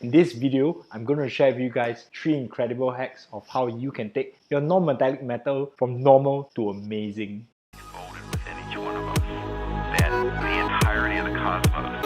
In this video, I'm going to share with you guys 3 incredible hacks of how you can take your non-metallic metal from normal to amazing. Folded within each one of us, that the entirety of the cosmos.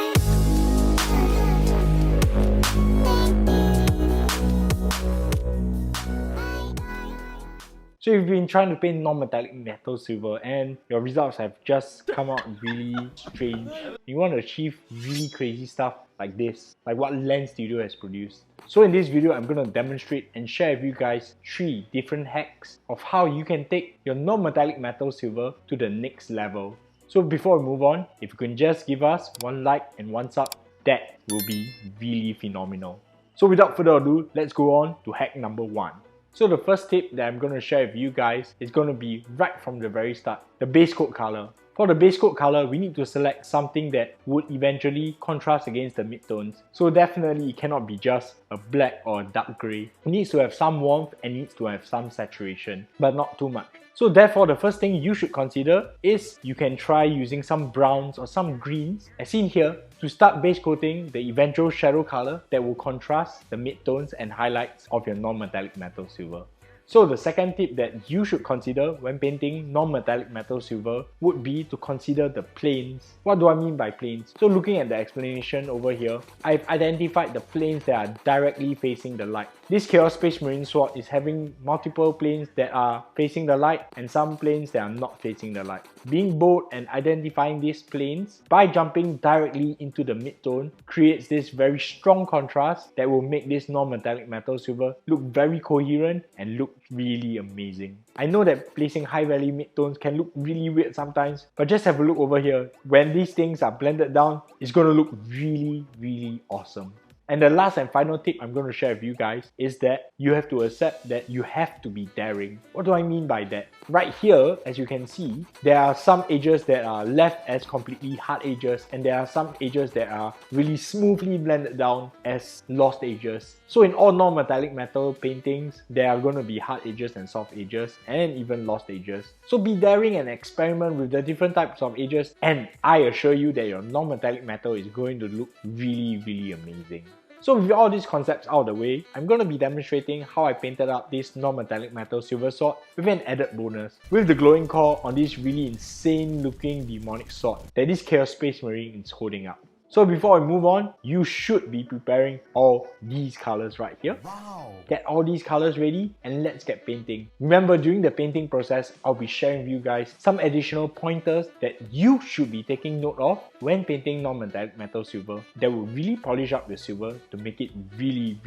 So if you've been trying to paint non-metallic metal silver and your results have just come out really strange, you want to achieve really crazy stuff like this, like what Lens Studio has produced. So in this video, I'm going to demonstrate and share with you guys 3 different hacks of how you can take your non-metallic metal silver to the next level. So before we move on, if you can just give us 1 like and 1 sub, that will be really phenomenal. So without further ado, let's go on to hack number 1. So the first tip that I'm going to share with you guys is going to be right from the very start, the base coat color. For the base coat color, we need to select something that would eventually contrast against the midtones. So definitely it cannot be just a black or a dark grey. It needs to have some warmth and needs to have some saturation, but not too much. So therefore, the first thing you should consider is you can try using some browns or some greens, as seen here, to start base coating the eventual shadow color that will contrast the midtones and highlights of your non-metallic metal silver. So the second tip that you should consider when painting non-metallic metal silver would be to consider the planes. What do I mean by planes? So looking at the explanation over here, I've identified the planes that are directly facing the light. This Chaos Space Marine sword is having multiple planes that are facing the light and some planes that are not facing the light. Being bold and identifying these planes by jumping directly into the midtone creates this very strong contrast that will make this non-metallic metal silver look very coherent and look really amazing. I know that placing high value midtones can look really weird sometimes, but just have a look over here. When these things are blended down, it's going to look really awesome. And the last and final tip I'm going to share with you guys is that you have to accept that you have to be daring. What do I mean by that? Right here, as you can see, there are some edges that are left as completely hard edges and there are some edges that are really smoothly blended down as lost edges. So in all non-metallic metal paintings, there are going to be hard edges and soft edges and even lost edges. So be daring and experiment with the different types of edges, and I assure you that your non-metallic metal is going to look really amazing. So with all these concepts out of the way, I'm going to be demonstrating how I painted out this non-metallic metal silver sword with an added bonus, with the glowing core on this really insane looking demonic sword that this Chaos Space Marine is holding up. So before we move on, you should be preparing all these colors right here. Wow! Get all these colors ready and let's get painting. Remember, during the painting process, I'll be sharing with you guys some additional pointers that you should be taking note of when painting non-metallic metal silver that will really polish up your silver to make it really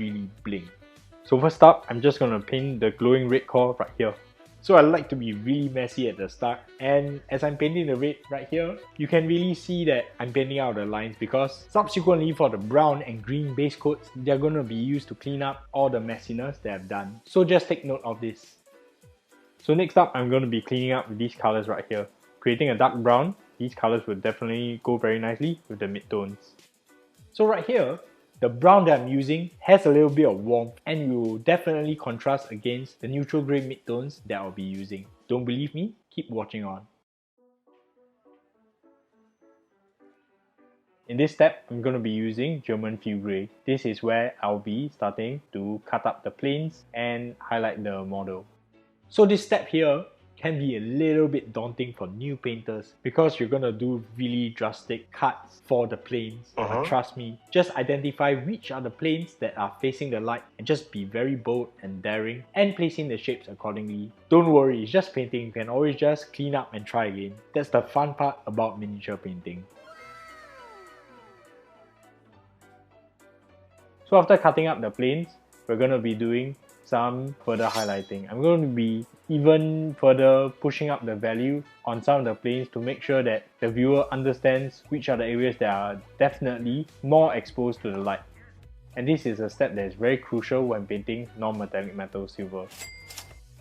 bling. So first up, I'm just going to paint the glowing red core right here. So I like to be really messy at the start, and as I'm painting the red right here, you can really see that I'm painting out the lines because subsequently for the brown and green base coats, they're going to be used to clean up all the messiness that I've done. So just take note of this. So next up, I'm going to be cleaning up with these colors right here. Creating a dark brown, these colors will definitely go very nicely with the midtones. So right here, the brown that I'm using has a little bit of warmth and will definitely contrast against the neutral grey midtones that I'll be using. Don't believe me? Keep watching on. In this step, I'm going to be using German Field Grey. This is where I'll be starting to cut up the planes and highlight the model. So this step here can be a little bit daunting for new painters because you're gonna do really drastic cuts for the planes. But trust me, just identify which are the planes that are facing the light and just be very bold and daring and placing the shapes accordingly. Don't worry, it's just painting. You can always just clean up and try again. That's the fun part about miniature painting. So after cutting up the planes, we're gonna be doing some further highlighting. I'm going to be even further pushing up the value on some of the planes to make sure that the viewer understands which are the areas that are definitely more exposed to the light. And this is a step that is very crucial when painting non-metallic metal silver.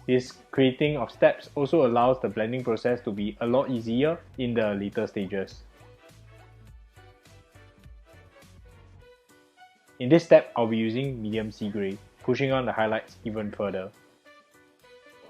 This creating of steps also allows the blending process to be a lot easier in the later stages. In this step, I'll be using medium sea grey, pushing on the highlights even further.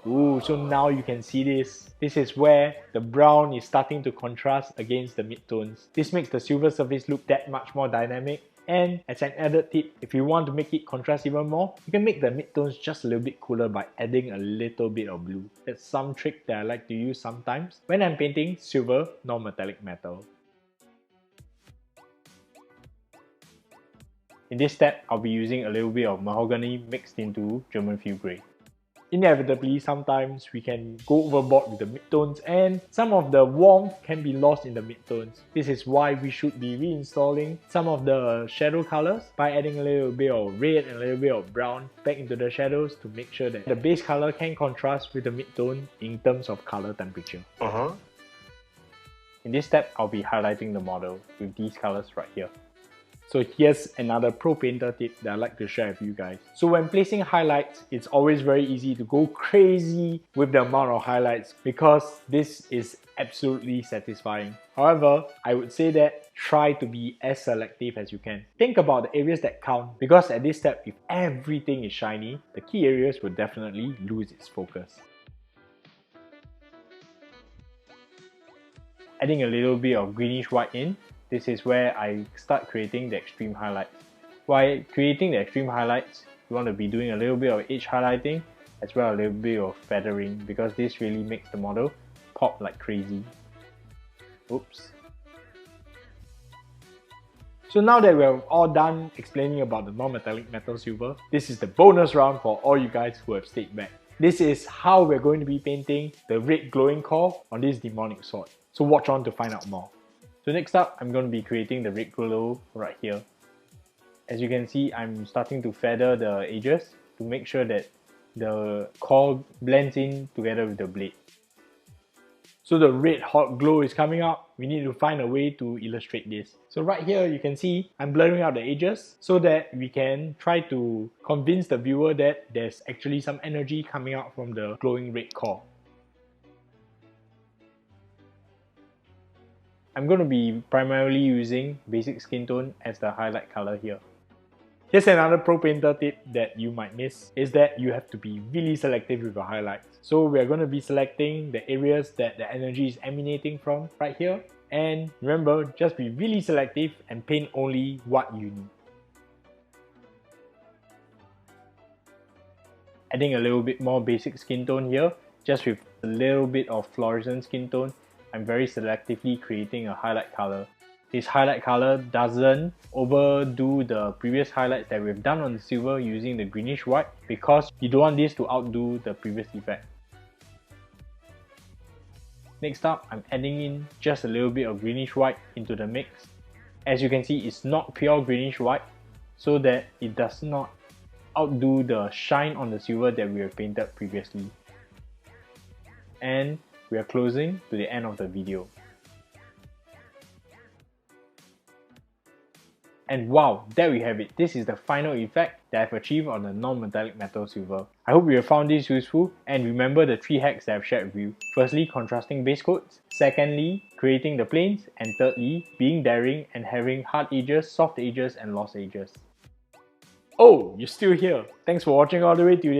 Ooh, so now you can see this. This is where the brown is starting to contrast against the midtones. This makes the silver surface look that much more dynamic And as an added tip, if you want to make it contrast even more, you can make the midtones just a little bit cooler by adding a little bit of blue. That's some trick that I like to use sometimes when I'm painting silver non-metallic metal. In this step, I'll be using a little bit of mahogany mixed into German field grey. Inevitably, sometimes we can go overboard with the midtones and some of the warmth can be lost in the midtones. This is why we should be reinstalling some of the shadow colors by adding a little bit of red and a little bit of brown back into the shadows to make sure that the base color can contrast with the midtone in terms of color temperature. In this step, I'll be highlighting the model with these colors right here. So here's another pro painter tip that I like to share with you guys. So when placing highlights, it's always very easy to go crazy with the amount of highlights because this is absolutely satisfying. However, I would say that try to be as selective as you can. Think about the areas that count, because at this step, if everything is shiny, the key areas will definitely lose its focus. Adding a little bit of greenish white in, this is where I start creating the extreme highlights. While creating the extreme highlights, you want to be doing a little bit of edge highlighting as well as a little bit of feathering, because this really makes the model pop like crazy. Oops. So now that we're all done explaining about the non-metallic metal silver, this is the bonus round for all you guys who have stayed back. This is how we're going to be painting the red glowing core on this demonic sword. So watch on to find out more. So next up, I'm going to be creating the red glow right here. As you can see, I'm starting to feather the edges to make sure that the core blends in together with the blade. So the red hot glow is coming up. We need to find a way to illustrate this. So right here, you can see I'm blurring out the edges so that we can try to convince the viewer that there's actually some energy coming out from the glowing red core. I'm going to be primarily using basic skin tone as the highlight color here. Here's another pro painter tip that you might miss, is that you have to be really selective with your highlights. So we're going to be selecting the areas that the energy is emanating from right here. And remember, just be really selective and paint only what you need. Adding a little bit more basic skin tone here, just with a little bit of fluorescent skin tone. I'm very selectively creating a highlight color. This highlight color doesn't overdo the previous highlights that we've done on the silver using the greenish white, because you don't want this to outdo the previous effect. Next up, I'm adding in just a little bit of greenish white into the mix. As you can see, it's not pure greenish white, so that it does not outdo the shine on the silver that we have painted previously. And we are closing to the end of the video. And wow, there we have it. This is the final effect that I've achieved on the non-metallic metal silver. I hope you have found this useful, and remember the 3 hacks that I've shared with you. Firstly, contrasting base coats. Secondly, creating the planes. And thirdly, being daring and having hard edges, soft edges and lost edges. Oh, you're still here. Thanks for watching all the way to the